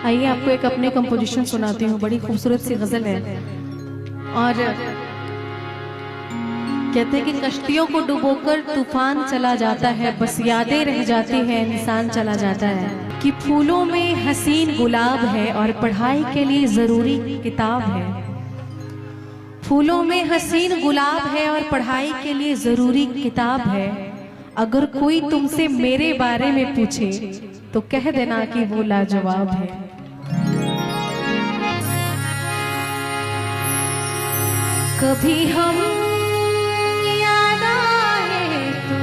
आइए आपको एक अपने कंपोजिशन सुनाती हूँ, बड़ी खूबसूरत सी गजल है। और कहते हैं कि कश्तियों को डुबोकर तूफान चला जाता है, बस यादें रह जाती है, इंसान चला जाता है। कि फूलों में हसीन गुलाब है और पढ़ाई के लिए जरूरी किताब है। फूलों में हसीन गुलाब है और पढ़ाई के लिए जरूरी किताब है। अगर कोई तुमसे मेरे बारे में पूछे तो कह देना कि वो लाजवाब है। कभी हम याद आए तो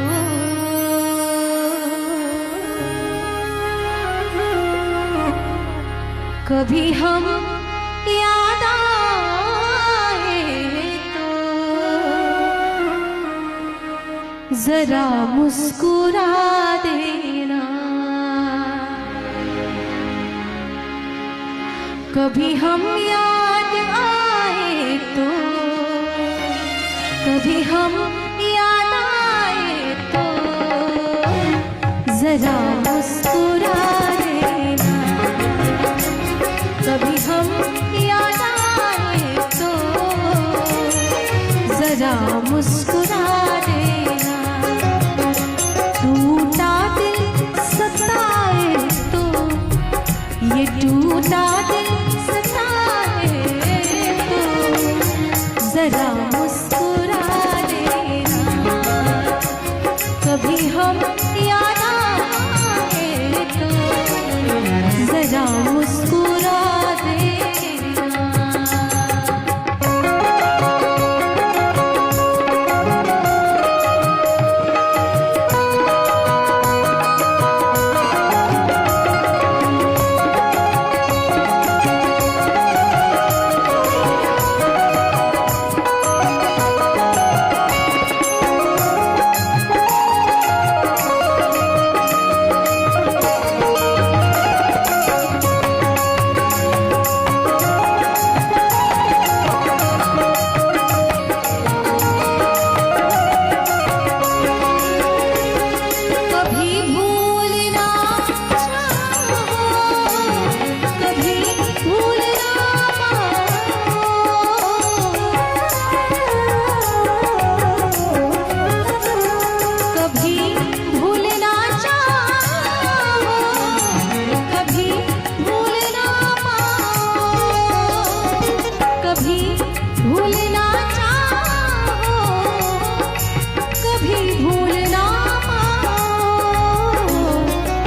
कभी हम याद आए तो जरा मुस्कुरा देना। कभी हम याद आए तो कभी हम याद आए तो जरा मुस्कुरा देना। कभी हम याद आए तो जरा मुस्कुरा देना। टूटा दिल सताए तो ये टूटा दिल सताए तो जरा मुस्कुरा देना। कभी हम याद आए तो जरा मुस्कुरा देना।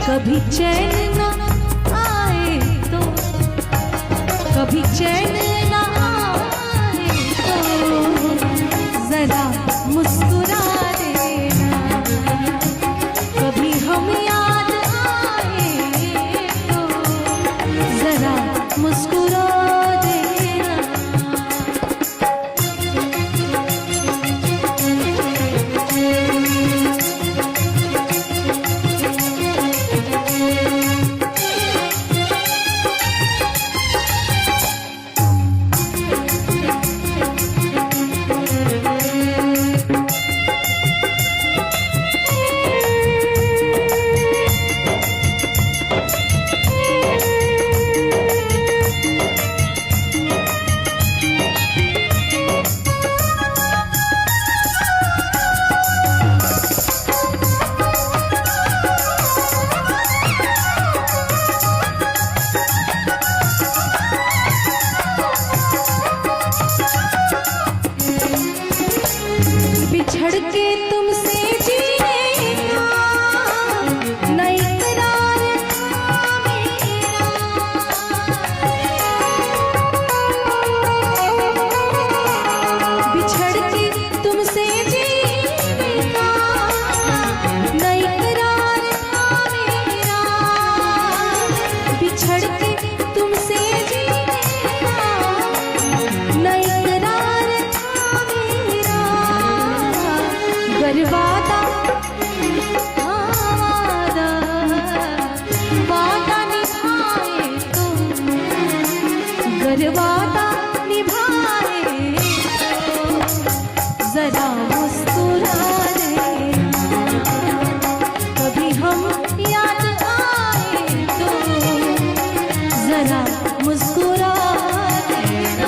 कभी चैन न आए तो कभी चैन न आए तो जरा मुस्कुरा देना। कभी हम याद आए तो जरा मुस्कुरा बिछड़ के तुमसे जीने का नई करार था मेरा। बिछड़ के तुमसे जीने का नई करार था मेरा। बिछड़ के तुमसे जीने का नई करार था मेरा। वादा वादा निभाए तो वादा निभाए तो जरा मुस्कुरा देना। कभी हम याद आए तो जरा मुस्कुरा देना।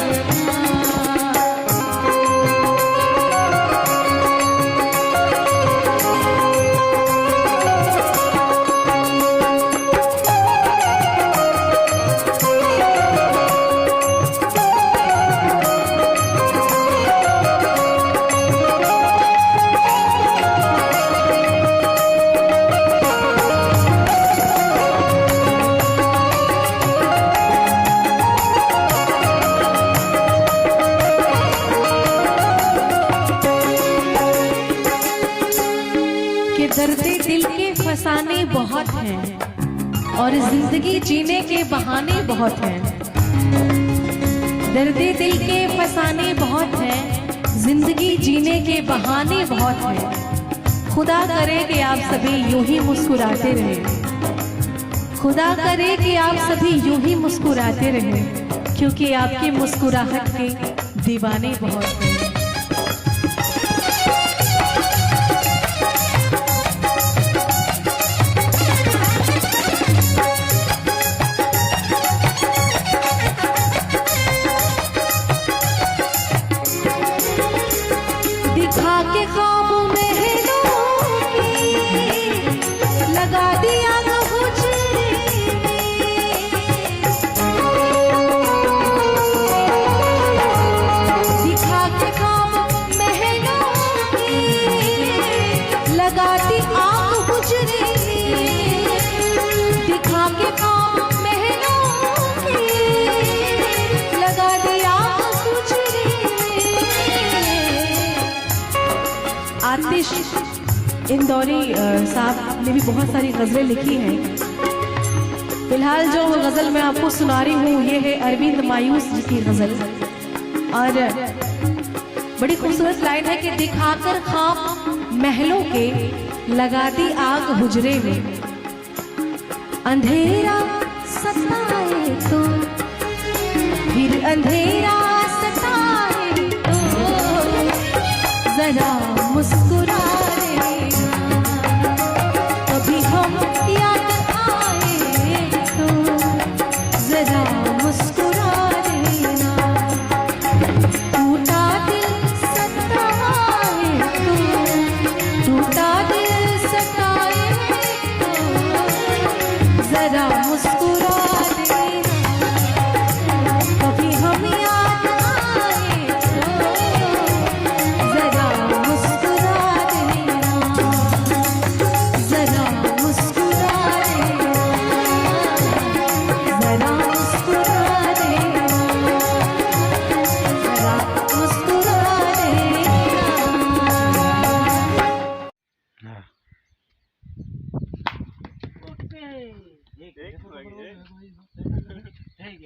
कि दर्द दिल के फसाने बहुत हैं और जिंदगी जीने के बहाने बहुत हैं। दर्द दिल के फसाने बहुत हैं, जिंदगी जीने के बहाने बहुत हैं। खुदा करे कि आप सभी यूं ही मुस्कुराते रहें। खुदा करे कि आप सभी यूं ही मुस्कुराते रहें, क्योंकि आपकी मुस्कुराहट के दीवाने बहुत हैं। दिखा के ख्वाब महलों की लगा दिया हुजरे में। दिखा के ख्वाब महलों की लगा दी आग हुजरे में। दिखा के ख्वाब महलों की लगा दी आग हुजरे में। आतिश इंदौरी साहब ने भी बहुत सारी गज़लें लिखी हैं। फिलहाल जो गज़ल मैं आपको सुना रही हूँ ये है अरविंद मायूस जी की गज़ल। और बड़ी खूबसूरत लाइन है कि दिखाकर ख्वाब महलों के लगा दी आग हुजरे में। अंधेरा सताए तो फिर अंधेरा सताए तो जरा मुस्कुरा देना। कभी हम याद आए तो जरा मुस्कुरा देना। टूटा दिल सताए तो टूटा दिल सताए तो जरा मुस्कुरा देना। कभी हम याद आए तो जरा मुस्कुरा देना। जरा मुस्कुरा देना। जरा मुस्कुरा देना। जरा मुस्कुरा देना। एक